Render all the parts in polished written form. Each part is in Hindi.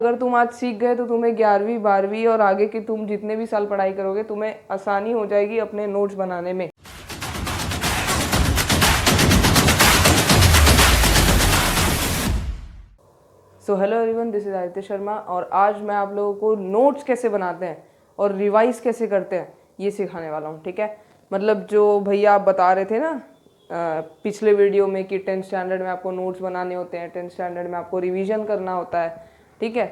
अगर तुम आज सीख गए तो तुम्हें 11वीं 12वीं और आगे की तुम जितने भी साल पढ़ाई करोगे तुम्हें आसानी हो जाएगी अपने नोट्स बनाने में। So hello everyone, this is Aditya Sharma और आज मैं आप लोगों को नोट्स कैसे बनाते हैं और रिवाइज कैसे करते हैं ये सिखाने वाला हूँ। ठीक है, मतलब जो भैया आप बता रहे थे ना पिछले वीडियो में कि 10th स्टैंडर्ड में आपको नोट्स बनाने होते हैं, 10th स्टैंडर्ड में आपको रिवीजन करना होता है। ठीक है,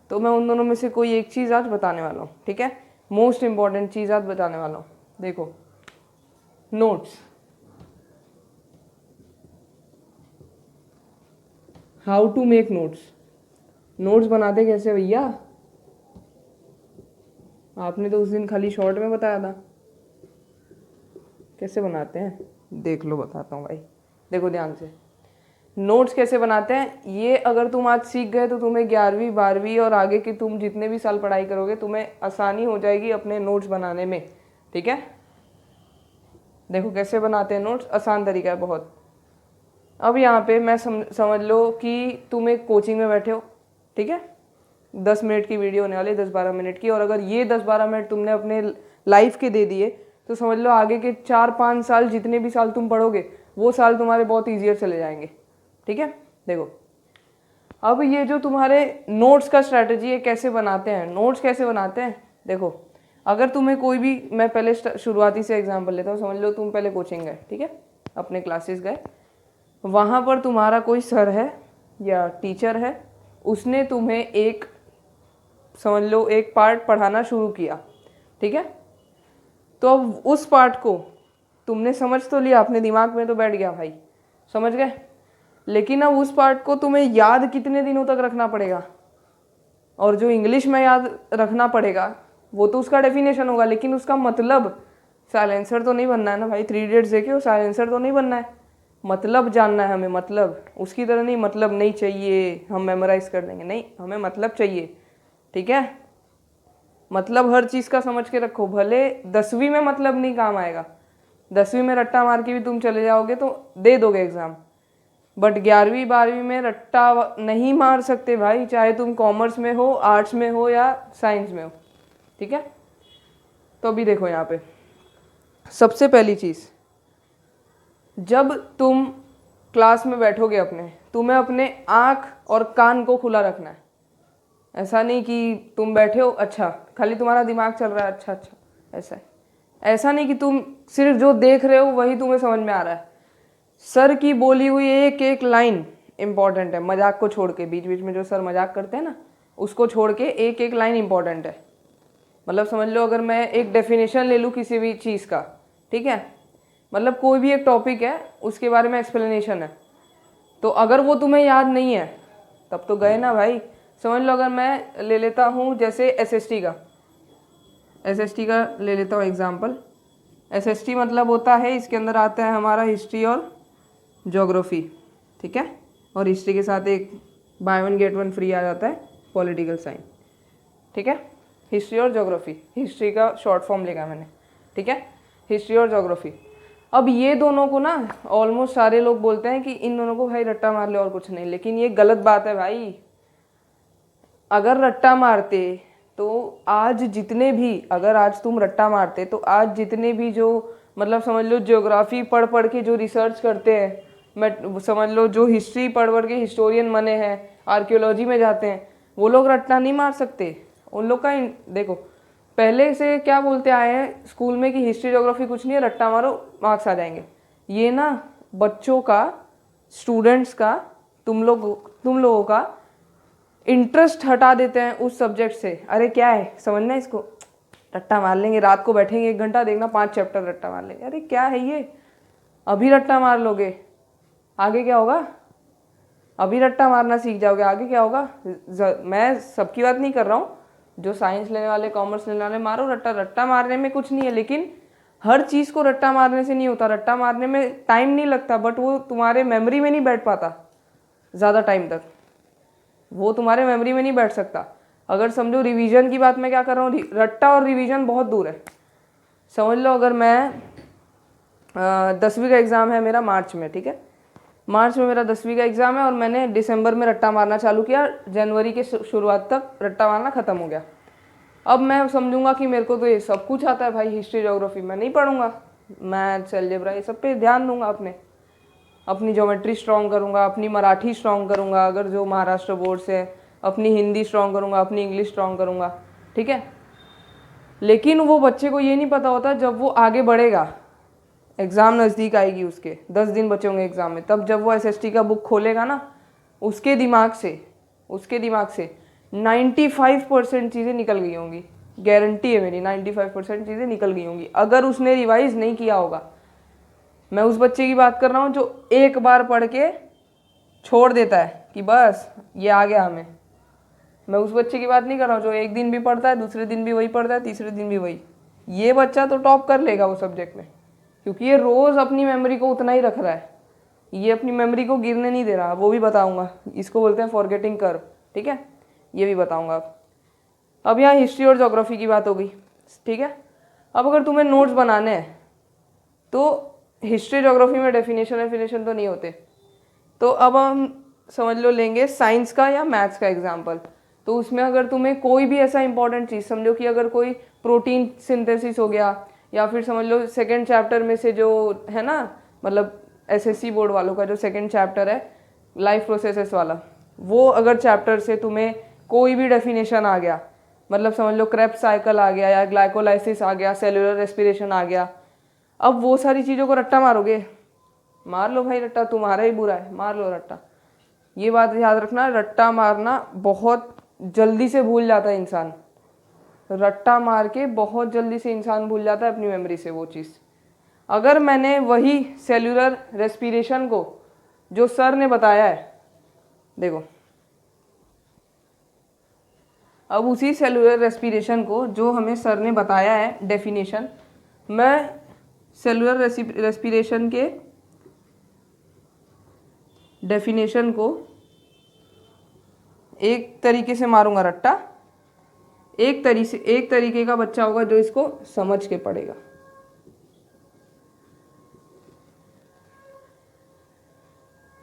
तो मैं उन दोनों में से कोई एक चीज़ आज बताने वाला हूँ। ठीक है, मोस्ट इम्पॉर्टेंट चीज़ आज बताने वाला हूँ। देखो, notes, how to make notes. Notes बनाते कैसे भैया? आपने तो उस दिन खाली शॉर्ट में बताया था। कैसे बनाते हैं देख लो, बताता हूँ भाई। देखो ध्यान से, नोट्स कैसे बनाते हैं ये अगर तुम आज सीख गए तो तुम्हें 11वीं 12वीं और आगे की तुम जितने भी साल पढ़ाई करोगे तुम्हें आसानी हो जाएगी अपने नोट्स बनाने में। ठीक है, देखो कैसे बनाते हैं नोट्स, आसान तरीका है बहुत। अब यहाँ पे मैं समझ लो कि तुम एक कोचिंग में बैठे हो। ठीक है, 10 मिनट की वीडियो होने वाली, 10-12 मिनट की, और अगर ये 10-12 मिनट तुमने अपने लाइफ के दे दिए तो समझ लो आगे के 4-5 साल जितने भी साल तुम पढ़ोगे वो साल तुम्हारे बहुत ईजियर चले जाएंगे। ठीक है, देखो अब ये जो तुम्हारे नोट्स का स्ट्रैटेजी है, कैसे बनाते हैं नोट्स, कैसे बनाते हैं। देखो, अगर तुम्हें कोई भी, मैं पहले शुरुआती से एग्जांपल लेता हूँ। समझ लो तुम पहले कोचिंग गए, ठीक है, अपने क्लासेस गए, वहाँ पर तुम्हारा कोई सर है या टीचर है, उसने तुम्हें एक, समझ लो एक पार्ट पढ़ाना शुरू किया। ठीक है, तो अब उस पार्ट को तुमने समझ तो लिया, अपने दिमाग में तो बैठ गया भाई, समझ गए, लेकिन अब उस पार्ट को तुम्हें याद कितने दिनों तक रखना पड़ेगा। और जो इंग्लिश में याद रखना पड़ेगा वो तो उसका डेफिनेशन होगा, लेकिन उसका मतलब, साइलेंसर तो नहीं बनना है ना भाई। 3 इडियट्स देखे हो, साइलेंसर तो नहीं बनना है, मतलब जानना है हमें। मतलब उसकी तरह नहीं, मतलब नहीं चाहिए हम मेमोराइज कर लेंगे, नहीं, हमें मतलब चाहिए। ठीक है, मतलब हर चीज़ का समझ के रखो। भले 10वीं में मतलब नहीं काम आएगा, 10वीं में रट्टा मार के भी तुम चले जाओगे तो दे दोगे एग्ज़ाम, बट 11वीं 12वीं में रट्टा नहीं मार सकते भाई, चाहे तुम कॉमर्स में हो, आर्ट्स में हो या साइंस में हो। ठीक है, तो अभी देखो यहाँ पे सबसे पहली चीज़, जब तुम क्लास में बैठोगे अपने, तुम्हें अपने आँख और कान को खुला रखना है। ऐसा नहीं कि तुम बैठे हो, अच्छा खाली तुम्हारा दिमाग चल रहा है, अच्छा अच्छा, ऐसा है। ऐसा नहीं कि तुम सिर्फ जो देख रहे हो वही तुम्हें समझ में आ रहा है। सर की बोली हुई एक एक लाइन इंपॉर्टेंट है, मजाक को छोड़ के। बीच बीच में जो सर मजाक करते हैं ना, उसको छोड़ के एक एक लाइन इंपॉर्टेंट है। मतलब समझ लो, अगर मैं एक डेफिनेशन ले लूँ किसी भी चीज़ का, ठीक है, मतलब कोई भी एक टॉपिक है उसके बारे में एक्सप्लेनेशन है, तो अगर वो तुम्हें याद नहीं है तब तो गए ना भाई। समझ लो, अगर मैं ले लेता हूँ जैसे एसएसटी का ले लेता हूँ एग्जाम्पल। एसएसटी मतलब होता है, इसके अंदर आता है हमारा हिस्ट्री और ज्योग्राफी। ठीक है, और हिस्ट्री के साथ एक बाय 1 गेट 1 फ्री आ जाता है, पॉलिटिकल साइंस। ठीक है, हिस्ट्री और ज्योग्राफी, हिस्ट्री का शॉर्ट फॉर्म लिखा मैंने। ठीक है, हिस्ट्री और ज्योग्राफी। अब ये दोनों को ना ऑलमोस्ट सारे लोग बोलते हैं कि इन दोनों को भाई रट्टा मार ले और कुछ नहीं, लेकिन ये गलत बात है भाई। अगर रट्टा मारते तो आज जितने भी, अगर आज तुम रट्टा मारते तो आज जितने भी जो, मतलब समझ लो ज्योग्राफी पढ़ पढ़ के जो रिसर्च करते हैं, मैं समझ लो जो हिस्ट्री पढ़ पढ़ के हिस्टोरियन बने हैं, आर्कियोलॉजी में जाते हैं, वो लोग रट्टा नहीं मार सकते। उन लोग का देखो, पहले से क्या बोलते आए हैं स्कूल में कि हिस्ट्री ज्योग्राफी कुछ नहीं है, रट्टा मारो मार्क्स आ जाएंगे। ये ना बच्चों का, स्टूडेंट्स का, तुम लोगों का इंटरेस्ट हटा देते हैं उस सब्जेक्ट से। अरे क्या है समझना, इसको रट्टा मार लेंगे, रात को बैठेंगे 1 घंटा, देखना 5 चैप्टर रट्टा मार लेंगे। अरे क्या है ये, अभी रट्टा मार लोगे आगे क्या होगा? अभी रट्टा मारना सीख जाओगे, आगे क्या होगा? मैं सबकी बात नहीं कर रहा हूँ, जो साइंस लेने वाले, कॉमर्स लेने वाले, मारो रट्टा। रट्टा मारने में कुछ नहीं है, लेकिन हर चीज़ को रट्टा मारने से नहीं होता। रट्टा मारने में टाइम नहीं लगता, बट वो तुम्हारे मेमोरी में नहीं बैठ पाता ज़्यादा टाइम तक, वो तुम्हारे मेमोरी में नहीं बैठ सकता। अगर समझो रिवीजन की बात मैं क्या कर रहा हूँ, रट्टा और रिवीजन बहुत दूर है। समझ लो, अगर मैं 10वीं का एग्ज़ाम है मेरा मार्च में, ठीक है, मार्च में मेरा 10वीं का एग्ज़ाम है और मैंने दिसंबर में रट्टा मारना चालू किया, जनवरी के शुरुआत तक रट्टा मारना ख़त्म हो गया। अब मैं समझूंगा कि मेरे को तो ये सब कुछ आता है भाई, हिस्ट्री ज्योग्राफी मैं नहीं पढ़ूंगा, मैथ्स अलजेब्रा ये सब पे ध्यान दूंगा, अपनी ज्योमेट्री स्ट्रॉन्ग करूंगा, अपनी मराठी स्ट्रॉन्ग करूंगा अगर जो महाराष्ट्र बोर्ड से, अपनी हिंदी स्ट्रॉन्ग करूंगा, अपनी इंग्लिश स्ट्रॉन्ग करूंगा, ठीक है। लेकिन वो बच्चे को ये नहीं पता होता, जब वो आगे बढ़ेगा, एग्ज़ाम नज़दीक आएगी, उसके 10 दिन बचे होंगे एग्ज़ाम में, तब जब वो एसएसटी का बुक खोलेगा ना, उसके दिमाग से 95% चीज़ें निकल गई होंगी, गारंटी है मेरी, 95% चीज़ें निकल गई होंगी अगर उसने रिवाइज नहीं किया होगा। मैं उस बच्चे की बात कर रहा हूँ जो एक बार पढ़ के छोड़ देता है कि बस ये आ गया हमें। मैं उस बच्चे की बात नहीं कर रहा हूँ जो एक दिन भी पढ़ता है, दूसरे दिन भी वही पढ़ता है, तीसरे दिन भी वही। ये बच्चा तो टॉप कर लेगा वो सब्जेक्ट में, क्योंकि ये रोज़ अपनी मेमोरी को उतना ही रख रहा है, ये अपनी मेमोरी को गिरने नहीं दे रहा। वो भी बताऊंगा, इसको बोलते हैं फॉरगेटिंग कर्व, ठीक है, ये भी बताऊंगा। अब यहाँ हिस्ट्री और ज्योग्राफी की बात हो गई, ठीक है। अब अगर तुम्हें नोट्स बनाने हैं तो हिस्ट्री ज्योग्राफी में डेफिनेशन तो नहीं होते, तो अब हम समझ लो लेंगे साइंस का या मैथ्स का एग्जाम्पल। तो उसमें अगर तुम्हें कोई भी ऐसा इंपॉर्टेंट चीज़, समझो कि अगर कोई प्रोटीन सिंथेसिस हो गया, या फिर समझ लो सेकेंड चैप्टर में से जो है ना, मतलब एसएससी बोर्ड वालों का जो सेकेंड चैप्टर है लाइफ प्रोसेसेस वाला, वो अगर चैप्टर से तुम्हें कोई भी डेफिनेशन आ गया, मतलब समझ लो क्रेब्स साइकिल आ गया या ग्लाइकोलाइसिस आ गया, सेलुलर रेस्पिरेशन आ गया, अब वो सारी चीज़ों को रट्टा मारोगे, मार लो भाई रट्टा, तुम्हारा ही बुरा है, मार लो रट्टा। ये बात याद रखना, रट्टा मारना बहुत जल्दी से भूल जाता है इंसान, रट्टा मार के बहुत जल्दी से इंसान भूल जाता है अपनी मेमोरी से वो चीज़। अगर मैंने वही सेलुलर रेस्पिरेशन को जो सर ने बताया है, देखो अब उसी सेलुलर रेस्पिरेशन को जो हमें सर ने बताया है डेफिनेशन, मैं सेलुलर रेस्पिरेशन के डेफिनेशन को एक तरीके से मारूंगा रट्टा, एक तरीके का बच्चा होगा जो इसको समझ के पढ़ेगा।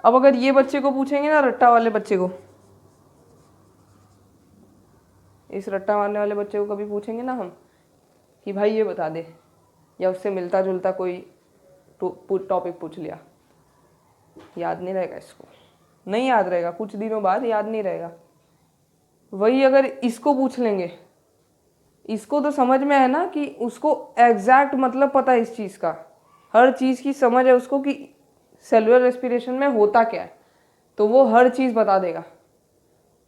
अब अगर ये बच्चे को पूछेंगे ना, रट्टा वाले बच्चे को, इस रट्टा मारने वाले बच्चे को कभी पूछेंगे ना हम कि भाई ये बता दे, या उससे मिलता जुलता कोई टॉपिक पूछ लिया, याद नहीं रहेगा, इसको नहीं याद रहेगा, कुछ दिनों बाद याद नहीं रहेगा। वही अगर इसको पूछ लेंगे, इसको तो समझ में है ना कि उसको एग्जैक्ट मतलब पता है इस चीज़ का, हर चीज़ की समझ है उसको कि सेलुलर रेस्पिरेशन में होता क्या है, तो वो हर चीज़ बता देगा।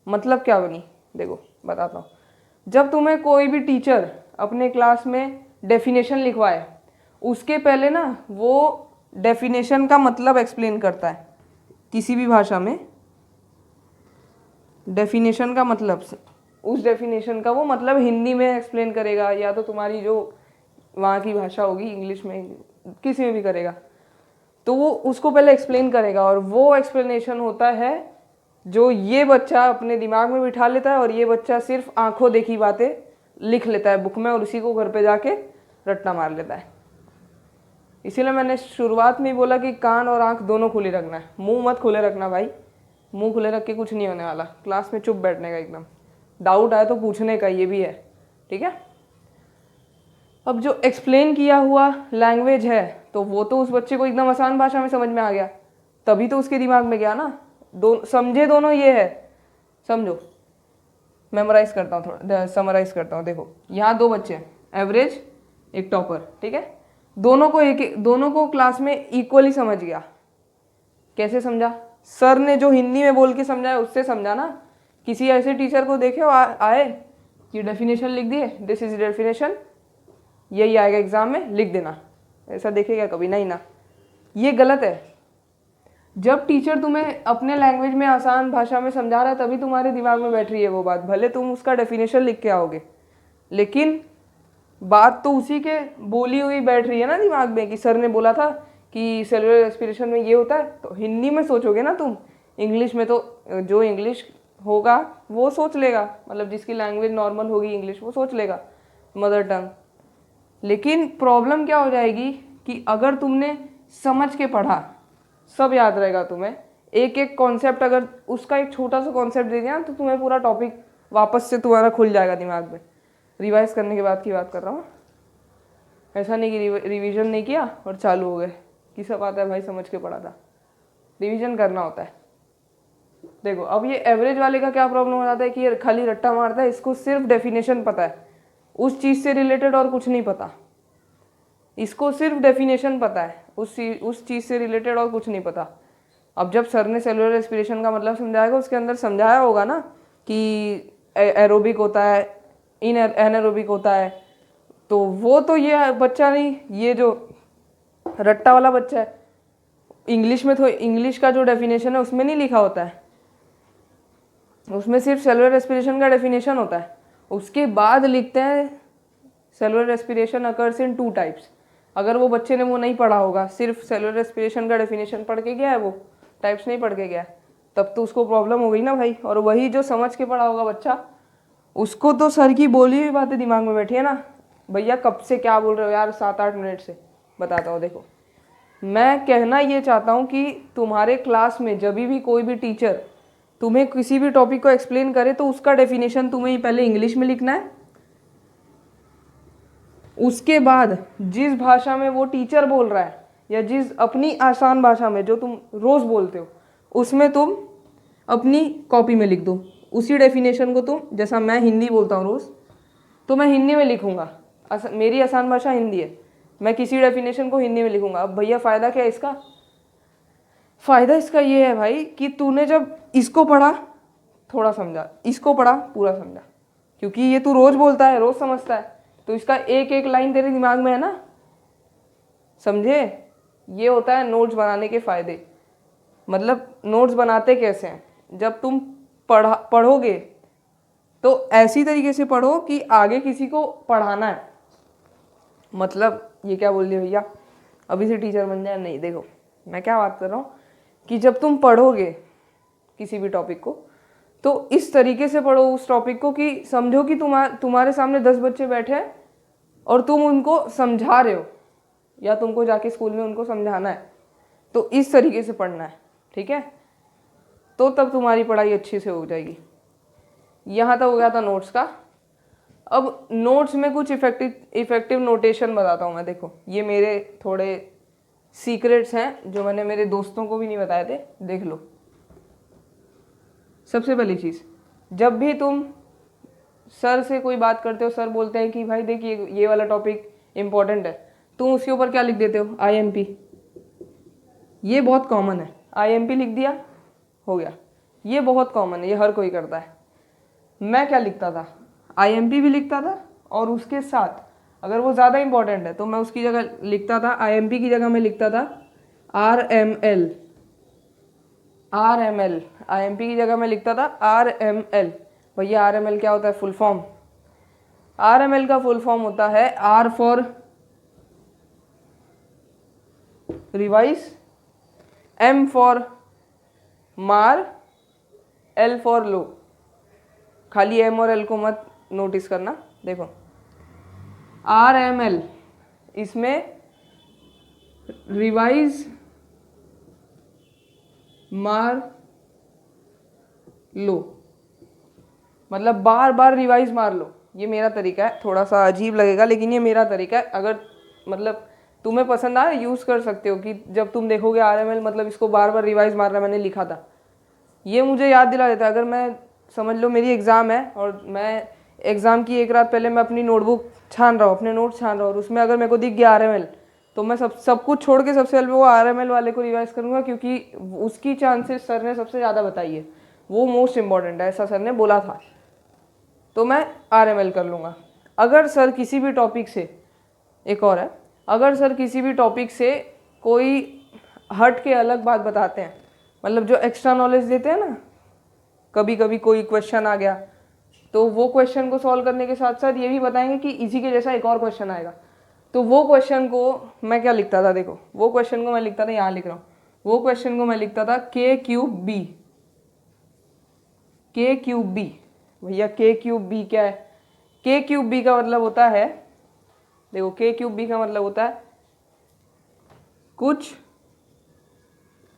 मतलब क्या बनी, देखो बताता हूँ। जब तुम्हें कोई भी टीचर अपने क्लास में डेफिनेशन लिखवाए, उसके पहले ना वो डेफिनेशन का मतलब एक्सप्लेन करता है। किसी भी भाषा में डेफिनेशन का मतलब, उस डेफिनेशन का वो मतलब हिंदी में एक्सप्लेन करेगा, या तो तुम्हारी जो वहाँ की भाषा होगी इंग्लिश में, किसी में भी करेगा, तो वो उसको पहले एक्सप्लेन करेगा, और वो एक्सप्लेनेशन होता है जो ये बच्चा अपने दिमाग में बिठा लेता है, और ये बच्चा सिर्फ आंखों देखी बातें लिख लेता है बुक में, और उसी को घर पे जाके रट्टा मार लेता है। इसीलिए मैंने शुरुआत में ही बोला कि कान और आंख दोनों खुली रखना है, मुंह मत खुले रखना भाई, मुंह खुले रख के कुछ नहीं होने वाला, क्लास में चुप बैठने का, एकदम डाउट आए तो पूछने का, ये भी है, ठीक है। अब जो एक्सप्लेन किया हुआ लैंग्वेज है, तो वो तो उस बच्चे को एकदम आसान भाषा में समझ में आ गया, तभी तो उसके दिमाग में गया ना। समझे दोनों ये है, समझो, मेमोराइज करता हूँ, थोड़ा समराइज करता हूँ। देखो यहाँ दो बच्चे हैं, एवरेज एक टॉपर, ठीक है, दोनों को क्लास में इक्वली समझ गया। कैसे समझा? सर ने जो हिंदी में बोल के समझाया उससे समझा ना। किसी ऐसे टीचर को देखे आए कि डेफिनेशन लिख दिए, दिस इज डेफिनेशन, यही आएगा एग्जाम में, लिख देना, ऐसा देखेगा कभी? नहीं ना, ये गलत है। जब टीचर तुम्हें अपने लैंग्वेज में आसान भाषा में समझा रहा है, तभी तुम्हारे दिमाग में बैठ रही है वो बात, भले तुम उसका डेफिनेशन लिख के आओगे, लेकिन बात तो उसी के बोली हुई बैठ रही है ना दिमाग में, कि सर ने बोला था कि सेलुलर रेस्पिरेशन में ये होता है, तो हिंदी में सोचोगे ना तुम, इंग्लिश में तो जो इंग्लिश होगा वो सोच लेगा, मतलब जिसकी लैंग्वेज नॉर्मल होगी इंग्लिश, वो सोच लेगा, मदर टंग। लेकिन प्रॉब्लम क्या हो जाएगी कि अगर तुमने समझ के पढ़ा, सब याद रहेगा तुम्हें। एक एक कॉन्सेप्ट अगर उसका एक छोटा सा कॉन्सेप्ट दे दिया तो तुम्हें पूरा टॉपिक वापस से तुम्हारा खुल जाएगा दिमाग में। रिवाइज करने के बाद की बात कर रहा हूँ, ऐसा नहीं कि रिवीजन नहीं किया और चालू हो गए कि सब आता है भाई समझ के पढ़ा था। रिवीजन करना होता है। देखो अब ये एवरेज वाले का क्या प्रॉब्लम हो जाता है कि ये खाली रट्टा मारता है, इसको सिर्फ डेफिनेशन पता है, उस चीज़ से रिलेटेड और कुछ नहीं पता। इसको सिर्फ डेफिनेशन पता है, उस चीज़ से रिलेटेड और कुछ नहीं पता। अब जब सर ने सेलुलर रेस्पिरेशन का मतलब समझाएगा, उसके अंदर समझाया होगा ना कि एरोबिक होता है, इन एनारोबिक होता है, तो वो तो ये बच्चा नहीं, ये जो रट्टा वाला बच्चा है, इंग्लिश में तो इंग्लिश का जो डेफिनेशन है उसमें नहीं लिखा होता है, उसमें सिर्फ सेलुलर रेस्पिरेशन का डेफिनेशन होता है। उसके बाद लिखते हैं cellular respiration occurs in 2 types. अगर वो बच्चे ने वो नहीं पढ़ा होगा, सिर्फ सेलुलर रेस्पिरेशन का डेफिनेशन पढ़ के गया है, वो टाइप्स नहीं पढ़ के गया है, तब तो उसको प्रॉब्लम हो गई ना भाई। और वही जो समझ के पढ़ा होगा बच्चा, उसको तो सर की बोली हुई बातें दिमाग में बैठी है ना। भैया कब से क्या बोल रहे हो यार, 7-8 मिनट से बताता हूँ। देखो मैं कहना ये चाहता हूँ कि तुम्हारे क्लास में जब भी कोई भी टीचर तुम्हें किसी भी टॉपिक को एक्सप्लेन करे तो उसका डेफिनेशन तुम्हें पहले इंग्लिश में लिखना है, उसके बाद जिस भाषा में वो टीचर बोल रहा है या जिस अपनी आसान भाषा में जो तुम रोज़ बोलते हो, उसमें तुम अपनी कॉपी में लिख दो उसी डेफिनेशन को। तुम जैसा मैं हिंदी बोलता हूँ रोज़, तो मैं हिंदी में लिखूँगा, मेरी आसान भाषा हिंदी है, मैं किसी डेफिनेशन को हिंदी में लिखूँगा। अब भैया फ़ायदा क्या है इसका? फ़ायदा इसका ये है भाई कि तूने जब इसको पढ़ा थोड़ा समझा, इसको पढ़ा पूरा समझा, क्योंकि ये तू रोज़ बोलता है, रोज़ समझता है, तो इसका एक एक लाइन तेरे दिमाग में है ना, समझे? ये होता है नोट्स बनाने के फ़ायदे। मतलब नोट्स बनाते कैसे हैं, जब तुम पढ़ोगे तो ऐसी तरीके से पढ़ो कि आगे किसी को पढ़ाना है। मतलब ये क्या बोल दिया भैया, अभी से टीचर बन जाए? नहीं, देखो मैं क्या बात कर रहा हूँ कि जब तुम पढ़ोगे किसी भी टॉपिक को तो इस तरीके से पढ़ो उस टॉपिक को कि समझो कि तुम्हारे सामने 10 बच्चे बैठे हैं और तुम उनको समझा रहे हो या तुमको जाके स्कूल में उनको समझाना है, तो इस तरीके से पढ़ना है, ठीक है? तो तब तुम्हारी पढ़ाई अच्छी से हो जाएगी। यहाँ तक हो गया था नोट्स का। अब नोट्स में कुछ इफेक्टिव नोटेशन बताता हूँ मैं। देखो ये मेरे थोड़े सीक्रेट्स हैं जो मैंने मेरे दोस्तों को भी नहीं बताए थे, देख लो। सबसे पहली चीज़, जब भी तुम सर से कोई बात करते हो, सर बोलते हैं कि भाई देखिए ये वाला टॉपिक इम्पोर्टेंट है, तुम उसके ऊपर क्या लिख देते हो? IMP। ये बहुत कॉमन है, IMP लिख दिया, हो गया। ये बहुत कॉमन है, ये हर कोई करता है। मैं क्या लिखता था? IMP भी लिखता था और उसके साथ अगर वो ज़्यादा इंपॉर्टेंट है तो मैं उसकी जगह लिखता था, IMP की जगह मैं लिखता था RML। IMP की जगह मैं लिखता था RML। भैया RML क्या होता है? Full form. RML का फुल फॉर्म होता है R for revise, M for मार, L फॉर लो। खाली M और L को मत नोटिस करना। देखो RML, इसमें रिवाइज, मार, लो, मतलब बार बार रिवाइज मार लो। ये मेरा तरीका है, थोड़ा सा अजीब लगेगा लेकिन ये मेरा तरीका है। अगर मतलब तुम्हें पसंद आए यूज़ कर सकते हो कि जब तुम देखोगे RML मतलब इसको बार बार रिवाइज मारना मैंने लिखा था, ये मुझे याद दिला देता है। अगर मैं समझ लो मेरी एग्ज़ाम है और मैं एग्ज़ाम की एक रात पहले मैं अपनी नोटबुक छान रहा हूँ, अपने नोट्स छान रहा हूँ, और उसमें अगर मेरे को दिख गया RML, तो मैं सब कुछ छोड़ के सबसे पहले वो RML वाले को रिवाइज करूँगा, क्योंकि उसकी चांसेस सर ने सबसे ज़्यादा बताई है, वो मोस्ट इम्पॉर्टेंट है, ऐसा सर ने बोला था, तो मैं RML कर लूँगा। अगर सर किसी भी टॉपिक से, एक और है, अगर सर किसी भी टॉपिक से कोई हट के अलग बात बताते हैं, मतलब जो एक्स्ट्रा नॉलेज देते हैं ना, कभी कभी कोई क्वेश्चन आ गया तो वो क्वेश्चन को सॉल्व करने के साथ साथ ये भी बताएंगे कि इसी के जैसा एक और क्वेश्चन आएगा, तो वो क्वेश्चन को मैं क्या लिखता था? देखो वो क्वेश्चन को मैं लिखता था, यहाँ लिख रहा हूँ, वो क्वेश्चन को मैं लिखता था K3B। K3B, भैया K3B क्या है? K3B का मतलब होता है, देखो K3B का मतलब होता है कुछ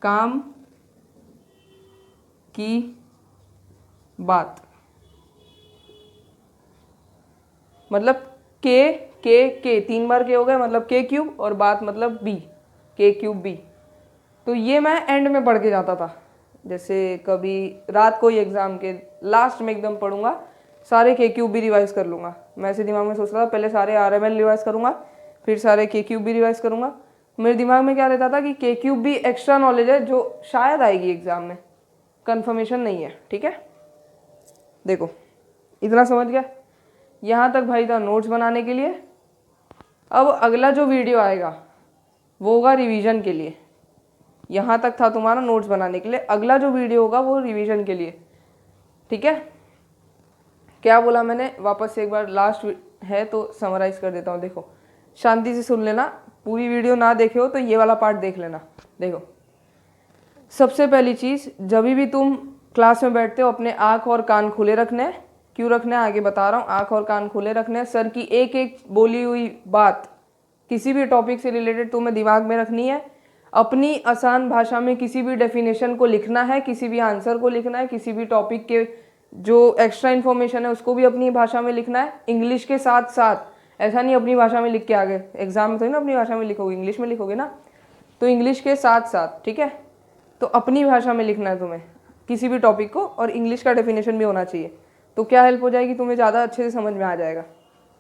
काम की बात, मतलब के 3 बार के हो गए, मतलब के क्यूब, और बात मतलब बी, के क्यूब बी। तो ये मैं एंड में पढ़ के जाता था, जैसे कभी रात को ही एग्जाम के लास्ट में एकदम पढ़ूंगा, सारे के क्यूब भी रिवाइज कर लूँगा। मैं ऐसे दिमाग में सोच रहा था पहले सारे RML रिवाइज करूँगा, फिर सारे के क्यूब भी रिवाइज करूँगा। मेरे दिमाग में क्या रहता था कि के क्यूब भी एक्स्ट्रा नॉलेज है जो शायद आएगी एग्जाम में, कंफर्मेशन नहीं है। ठीक है, देखो इतना समझ गया, यहाँ तक भाई था नोट्स बनाने के लिए। अब अगला जो वीडियो आएगा वो होगा रिवीजन के लिए। यहाँ तक था तुम्हारा नोट्स बनाने के लिए, अगला जो वीडियो होगा वो रिवीजन के लिए। ठीक है, क्या बोला मैंने, वापस से एक बार लास्ट है तो समराइज कर देता हूँ। देखो शांति से सुन लेना, पूरी वीडियो ना देखे हो तो ये वाला पार्ट देख लेना। देखो सबसे पहली चीज़, जब भी तुम क्लास में बैठते हो अपने आँख और कान खुले रखने हैं। क्यों रखना है आगे बता रहा हूँ, आँख और कान खुले रखने हैं। सर की एक एक बोली हुई बात किसी भी टॉपिक से रिलेटेड तुम्हें दिमाग में रखनी है। अपनी आसान भाषा में किसी भी डेफिनेशन को लिखना है, किसी भी आंसर को लिखना है, किसी भी टॉपिक के जो एक्स्ट्रा इन्फॉर्मेशन है उसको भी अपनी भाषा में लिखना है, इंग्लिश के साथ साथ। ऐसा नहीं अपनी भाषा में लिख के आ गए, एग्जाम में तो ना अपनी भाषा में लिखोगे, इंग्लिश में लिखोगे ना, तो इंग्लिश के साथ साथ। ठीक है, तो अपनी भाषा में लिखना है तुम्हें किसी भी टॉपिक को, और इंग्लिश का डेफिनेशन भी होना चाहिए। तो क्या हेल्प हो जाएगी, तुम्हें ज़्यादा अच्छे से समझ में आ जाएगा।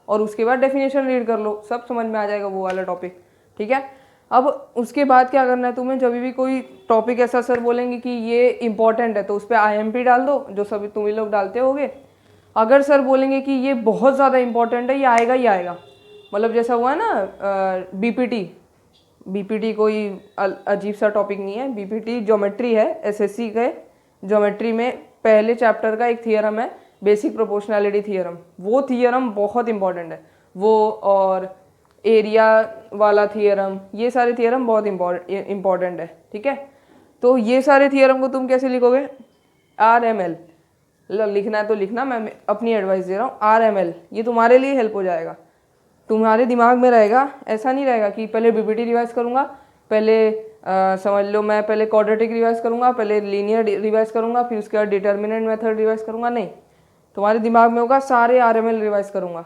और उसके बाद डेफिनेशन रीड कर लो, सब समझ में आ जाएगा वो वाला टॉपिक। ठीक है, अब उसके बाद क्या करना है तुम्हें, जब भी कोई टॉपिक ऐसा सर बोलेंगे कि ये इंपॉर्टेंट है तो उस पर IMP डाल दो, जो सभी तुम लोग डालते होगे। अगर सर बोलेंगे कि ये बहुत ज़्यादा इंपॉर्टेंट है, ये आएगा ही आएगा, मतलब जैसा हुआ है ना बीपीटी कोई अजीब सा टॉपिक नहीं है। बीपीटी ज्योमेट्री है, SSC के ज्योमेट्री में पहले चैप्टर का एक थियरम है, बेसिक प्रोपोर्शनैलिटी थियरम। वो थियरम बहुत इंपॉर्टेंट है, वो और एरिया वाला थियरम, ये सारे थियरम बहुत इंपॉर्टेंट है। ठीक है, तो ये सारे थियरम को तुम कैसे लिखोगे, RML लिखना है तो लिखना, मैं अपनी एडवाइस दे रहा हूँ। RML ये तुम्हारे लिए हेल्प हो जाएगा, तुम्हारे दिमाग में रहेगा। ऐसा नहीं रहेगा कि पहले बीपीटी रिवाइज करूँगा, पहले समझ लो मैं पहले क्वाड्रेटिक रिवाइज करूँगा, पहले लीनियर रिवाइज करूँगा, फिर उसके बाद डिटर्मिनेंट मेथड रिवाइज करूँगा। नहीं, तुम्हारे दिमाग में होगा सारे RML रिवाइज करूँगा।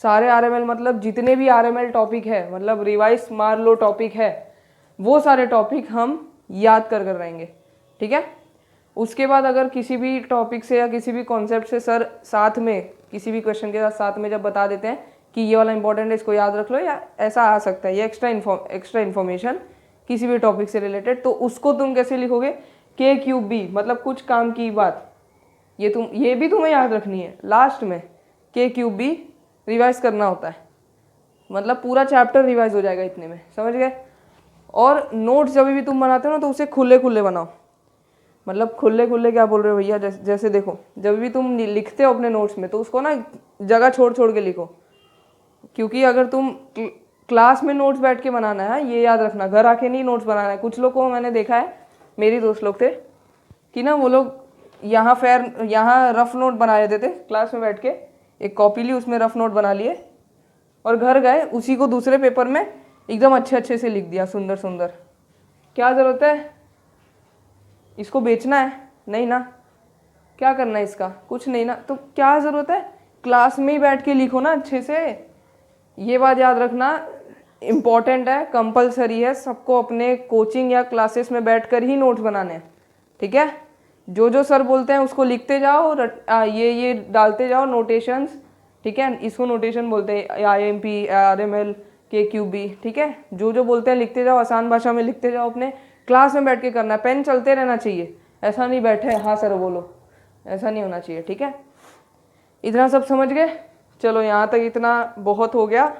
सारे RML मतलब जितने भी RML टॉपिक है, मतलब रिवाइज मार लो टॉपिक है, वो सारे टॉपिक हम याद कर रहेंगे। ठीक है, उसके बाद अगर किसी भी टॉपिक से या किसी भी कॉन्सेप्ट से सर साथ में किसी भी क्वेश्चन के साथ में जब बता देते हैं कि ये वाला इंपॉर्टेंट है, इसको याद रख लो, या ऐसा आ सकता है ये एक्स्ट्रा इन्फॉर्मेशन किसी भी टॉपिक से रिलेटेड, तो उसको तुम कैसे लिखोगे, KQB मतलब कुछ काम की बात। ये भी तुम्हें याद रखनी है, लास्ट में KQB रिवाइज करना होता है, मतलब पूरा चैप्टर रिवाइज हो जाएगा इतने में, समझ गए। और नोट्स जब भी तुम बनाते हो ना तो उसे खुले खुले बनाओ। मतलब खुले खुले क्या बोल रहे हो भैया, जैसे देखो जब भी तुम लिखते हो अपने नोट्स में तो उसको ना जगह छोड़ छोड़ के लिखो, क्योंकि अगर तुम क्लास में नोट्स बैठ के बनाना है, ये याद रखना, घर आके नहीं नोट्स बनाना है। कुछ लोग को मैंने देखा है, मेरी दोस्त लोग थे कि ना वो लोग यहाँ रफ नोट बना लेते थे क्लास में बैठ के, एक कॉपी ली उसमें रफ नोट बना लिए और घर गए उसी को दूसरे पेपर में एकदम अच्छे अच्छे से लिख दिया, सुंदर सुंदर। क्या ज़रूरत है, इसको बेचना है नहीं ना, क्या करना है इसका, कुछ नहीं ना, तो क्या ज़रूरत है, क्लास में ही बैठ के लिखो ना अच्छे से। ये बात याद रखना, इम्पॉर्टेंट है, कंपलसरी है, सबको अपने कोचिंग या क्लासेस में बैठकर ही नोट्स बनाने हैं। ठीक है, जो जो सर बोलते हैं उसको लिखते जाओ, ये डालते जाओ नोटेशंस। ठीक है, इसको नोटेशन बोलते हैं, IMP, RML, KQB। ठीक है, जो जो बोलते हैं लिखते जाओ, आसान भाषा में लिखते जाओ, अपने क्लास में बैठ के करना है, पेन चलते रहना चाहिए, ऐसा नहीं बैठे हाँ सर बोलो, ऐसा नहीं होना चाहिए। ठीक है, इतना सब समझ गए, चलो यहाँ तक इतना बहुत हो गया।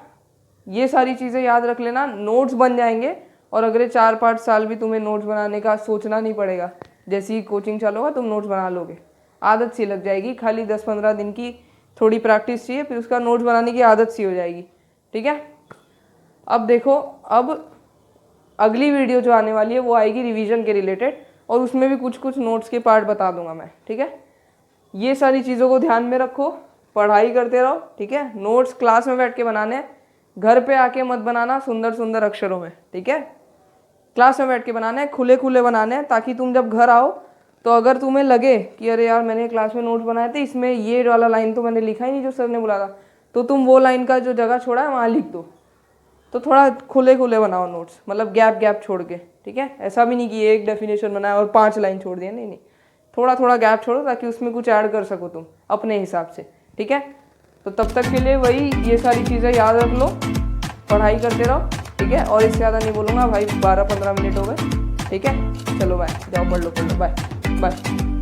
ये सारी चीज़ें याद रख लेना, नोट्स बन जाएंगे और अगले 4-5 साल भी तुम्हें नोट्स बनाने का सोचना नहीं पड़ेगा। जैसे ही कोचिंग चालू होगा तुम नोट्स बना लोगे, आदत सी लग जाएगी, खाली 10-15 दिन की थोड़ी प्रैक्टिस चाहिए, फिर उसका नोट्स बनाने की आदत सी हो जाएगी। ठीक है, अब देखो, अब अगली वीडियो जो आने वाली है वो आएगी रिवीजन के रिलेटेड, और उसमें भी कुछ कुछ नोट्स के पार्ट बता दूंगा मैं। ठीक है, ये सारी चीज़ों को ध्यान में रखो, पढ़ाई करते रहो। ठीक है, नोट्स क्लास में बैठ के बनाने हैं, घर पे आके मत बनाना सुंदर सुंदर अक्षरों में। ठीक है, क्लास में बैठ के बनाना है, खुले खुले बनाने हैं, ताकि तुम जब घर आओ तो अगर तुम्हें लगे कि अरे यार मैंने क्लास में नोट्स बनाए थे, इसमें ये वाला लाइन तो मैंने लिखा ही नहीं जो सर ने बोला था, तो तुम वो लाइन का जो जगह छोड़ा है वहाँ लिख दो। तो थोड़ा खुले खुले बनाओ नोट्स, मतलब गैप गैप छोड़ के, ठीक है। ऐसा भी नहीं कि एक डेफिनेशन बनाया और 5 लाइन छोड़ दिया, नहीं नहीं, थोड़ा थोड़ा गैप छोड़ो ताकि उसमें कुछ ऐड कर सको तुम अपने हिसाब से, ठीक है। तो तब तक के लिए वही ये सारी चीज़ें याद रख लो, पढ़ाई करते रहो, ठीक है। और इससे ज़्यादा नहीं बोलूँगा भाई, 12-15 मिनट हो गए, ठीक है। चलो बाय, जाओ पढ़ लो, बाय बाय।